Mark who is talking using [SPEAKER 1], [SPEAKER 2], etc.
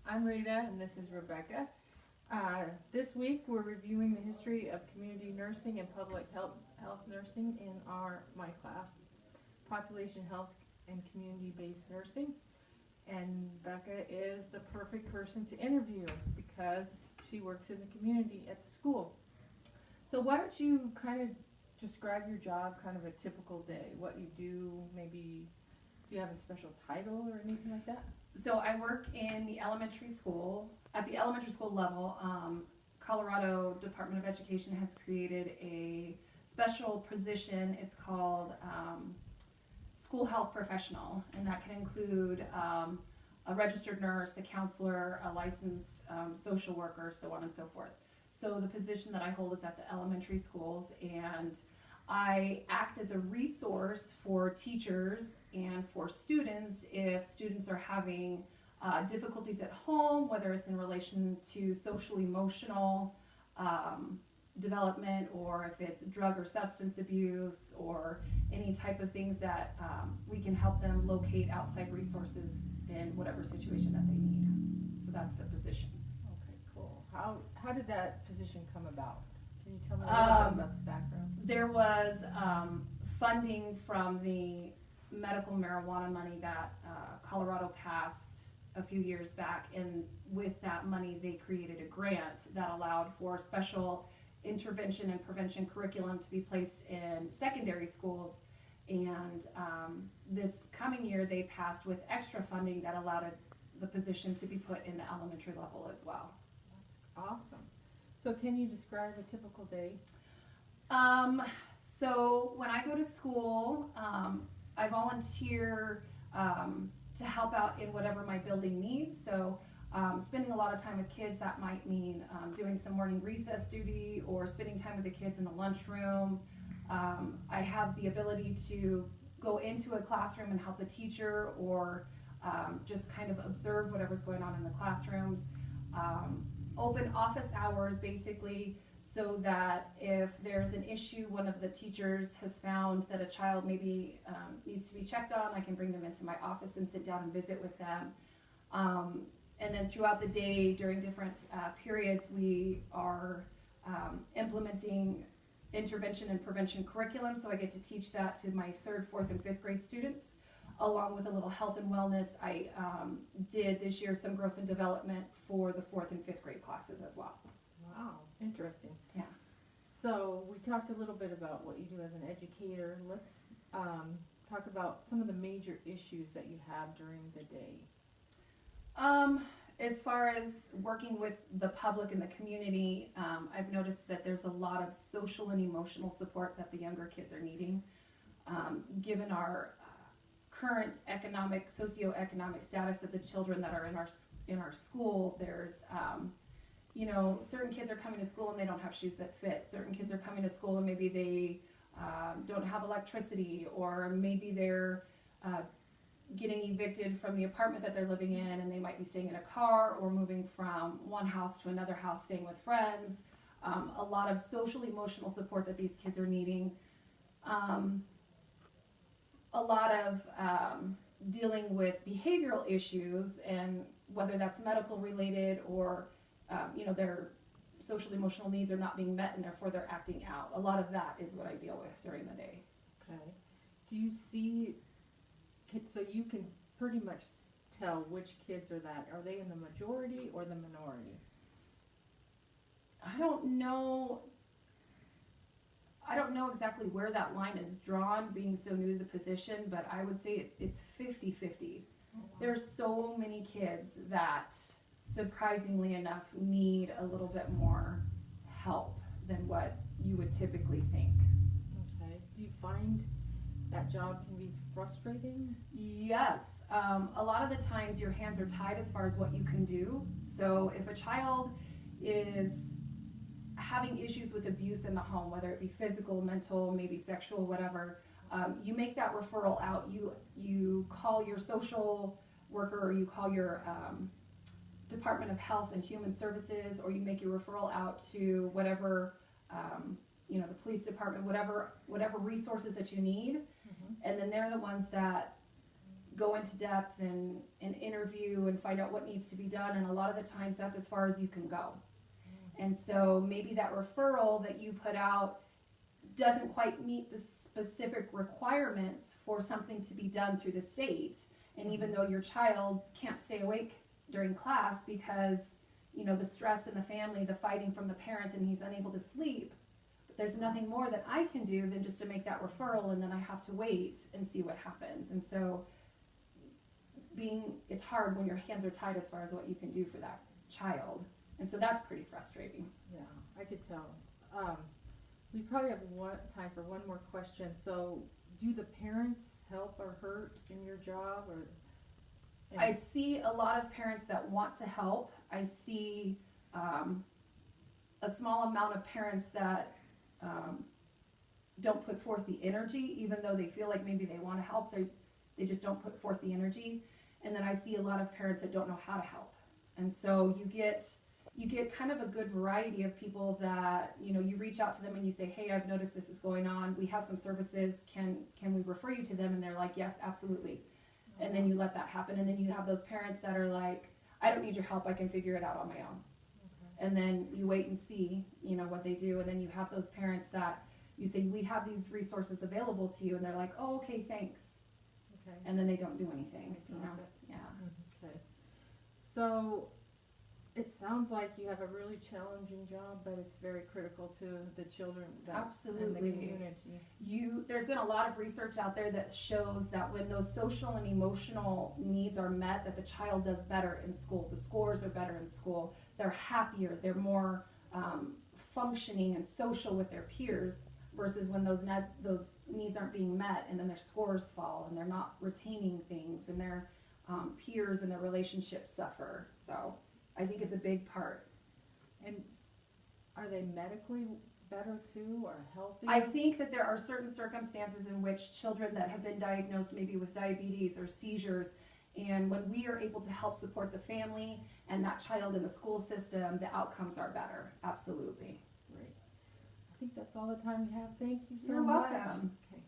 [SPEAKER 1] I'm Rita, and this is Rebecca. This week we're reviewing the history of community nursing and public health nursing in my class, Population Health and Community-Based Nursing. And Rebecca is the perfect person to interview because she works in the community at the school. So why don't you kind of describe your job, kind of a typical day, what you do, maybe do you have a special title or anything like that?
[SPEAKER 2] So I work in the elementary school. At the elementary school level, Colorado Department of Education has created a special position. It's called school health professional, and that can include a registered nurse, a counselor, a licensed social worker, so on and so forth. So the position that I hold is at the elementary schools, and I act as a resource for teachers and for students if students are having difficulties at home, whether it's in relation to social emotional development, or if it's drug or substance abuse, or any type of things that we can help them locate outside resources in whatever situation that they need. So that's the position.
[SPEAKER 1] Okay, cool. How did that position come about? Can you tell me a little bit about the background?
[SPEAKER 2] There was funding from the medical marijuana money that Colorado passed a few years back, and with that money they created a grant that allowed for special intervention and prevention curriculum to be placed in secondary schools, and this coming year they passed with extra funding that allowed the position to be put in the elementary level as well.
[SPEAKER 1] That's awesome. So can you describe a typical day?
[SPEAKER 2] So when I go to school, I volunteer to help out in whatever my building needs. So spending a lot of time with kids, that might mean doing some morning recess duty or spending time with the kids in the lunchroom. I have the ability to go into a classroom and help the teacher, or just kind of observe whatever's going on in the classrooms. Open office hours, basically, so that if there's an issue, one of the teachers has found that a child maybe needs to be checked on, I can bring them into my office and sit down and visit with them. And then throughout the day, during different periods, we are implementing intervention and prevention curriculum, so I get to teach that to my 3rd, 4th, and 5th grade students, along with a little health and wellness. I did this year some growth and development for the 4th and 5th grade classes as well.
[SPEAKER 1] Wow, interesting.
[SPEAKER 2] Yeah.
[SPEAKER 1] So we talked a little bit about what you do as an educator. Let's talk about some of the major issues that you have during the day.
[SPEAKER 2] As far as working with the public and the community, I've noticed that there's a lot of social and emotional support that the younger kids are needing. Given our current socioeconomic status of the children that are in our school, there's certain kids are coming to school and they don't have shoes that fit. Certain kids are coming to school and maybe they don't have electricity, or maybe they're getting evicted from the apartment that they're living in, and they might be staying in a car or moving from one house to another house, staying with friends. A lot of social emotional support that these kids are needing. A lot of dealing with behavioral issues, and whether that's medical related or their social emotional needs are not being met and therefore they're acting out. A lot of that is what I deal with during the day.
[SPEAKER 1] Okay. Do you see kids, so you can pretty much tell which kids are that? Are they in the majority or the minority?
[SPEAKER 2] I don't know exactly where that line is drawn, being so new to the position, but I would say it's 50-50.
[SPEAKER 1] Oh, wow.
[SPEAKER 2] There's so many kids that, surprisingly enough, need a little bit more help than what you would typically think.
[SPEAKER 1] Okay. Do you find that job can be frustrating?
[SPEAKER 2] Yes. A lot of the times your hands are tied as far as what you can do. So if a child is having issues with abuse in the home, whether it be physical, mental, maybe sexual, whatever, you make that referral out. You call your social worker, or you call your Department of Health and Human Services, or you make your referral out to whatever, the police department, whatever resources that you need.
[SPEAKER 1] Mm-hmm.
[SPEAKER 2] And then they're the ones that go into depth and interview and find out what needs to be done, and a lot of the times that's as far as you can go. And so maybe that referral that you put out doesn't quite meet the specific requirements for something to be done through the state. And even though your child can't stay awake during class because, you know, the stress in the family, the fighting from the parents, and he's unable to sleep, but there's nothing more that I can do than just to make that referral, and then I have to wait and see what happens. And so it's hard when your hands are tied as far as what you can do for that child. And so that's pretty frustrating.
[SPEAKER 1] Yeah, I could tell. We probably have time for one more question. So, do the parents help or hurt in your job, or?
[SPEAKER 2] I see a lot of parents that want to help. I see a small amount of parents that don't put forth the energy, even though they feel like maybe they want to help. They just don't put forth the energy. And then I see a lot of parents that don't know how to help. And so you get kind of a good variety of people that, you know, you reach out to them and you say, hey, I've noticed this is going on. We have some services. Can we refer you to them? And they're like, yes, absolutely. And then you let that happen. And then you have those parents that are like, I don't need your help. I can figure it out on my own. Okay. And then you wait and see, you know, what they do. And then you have those parents that you say, we have these resources available to you. And they're like, oh, okay, thanks.
[SPEAKER 1] Okay.
[SPEAKER 2] And then they don't do anything, you know? Yeah.
[SPEAKER 1] Okay. So it sounds like you have a really challenging job, but it's very critical to the children
[SPEAKER 2] Absolutely.
[SPEAKER 1] And the community.
[SPEAKER 2] There's been a lot of research out there that shows that when those social and emotional needs are met, that the child does better in school. The scores are better in school. They're happier. They're more functioning and social with their peers, versus when those needs aren't being met, and then their scores fall and they're not retaining things, and their peers and their relationships suffer. So I think it's a big part.
[SPEAKER 1] And are they medically better too, or healthy?
[SPEAKER 2] I think that there are certain circumstances in which children that have been diagnosed maybe with diabetes or seizures, and when we are able to help support the family and that child in the school system, the outcomes are better. Absolutely.
[SPEAKER 1] Great. I think that's all the time we have. Thank you so
[SPEAKER 2] You're
[SPEAKER 1] much.
[SPEAKER 2] welcome.
[SPEAKER 1] Okay.